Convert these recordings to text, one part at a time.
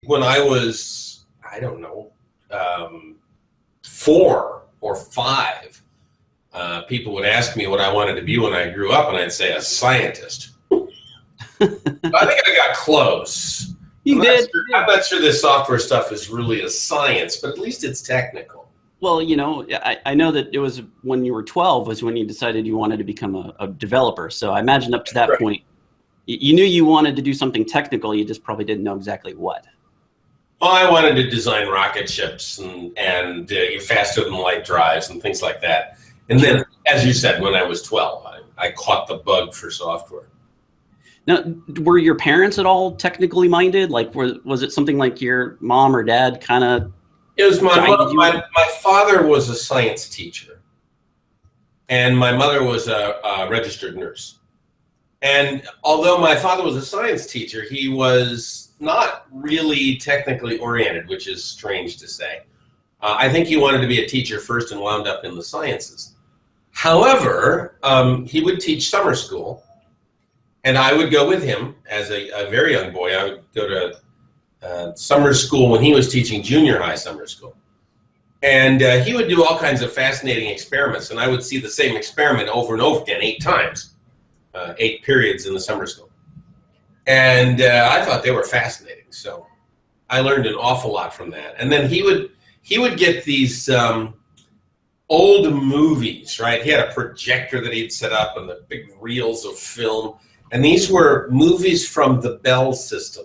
when I was, I don't know, 4 or 5, people would ask me what I wanted to be when I grew up, and I'd say a scientist. I think I got close. You did. I'm not sure this software stuff is really a science, but at least it's technical. Well, you know, I know that it was when you were 12 was when you decided you wanted to become a developer. So I imagine up to that point, you knew you wanted to do something technical. You just probably didn't know exactly what. Well, I wanted to design rocket ships and faster than light drives and things like that. And then, as you said, when I was 12, I caught the bug for software. Now, were your parents at all technically minded? Like, was it something like your mom or dad kind of? It was my father was a science teacher, and my mother was a registered nurse. And although my father was a science teacher, he was not really technically oriented, which is strange to say. I think he wanted to be a teacher first and wound up in the sciences. However, he would teach summer school, and I would go with him as a very young boy. I would go to summer school when he was teaching junior high summer school. And he would do all kinds of fascinating experiments, and I would see the same experiment over and over again 8 times, 8 periods in the summer school. And I thought they were fascinating, so I learned an awful lot from that. And then he would get these old movies, right? He had a projector that he'd set up and the big reels of film. And these were movies from the Bell system.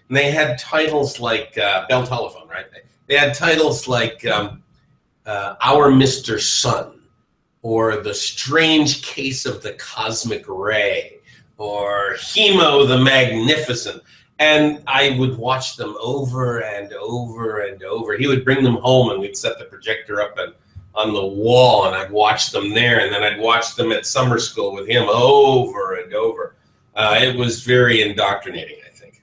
And they had titles like Bell Telephone, right? They had titles like Our Mr. Sun, or The Strange Case of the Cosmic Ray, or Hemo the Magnificent. And I would watch them over and over and over. He would bring them home, and we'd set the projector up on the wall, and I'd watch them there, and then I'd watch them at summer school with him over and over. It was very indoctrinating, I think.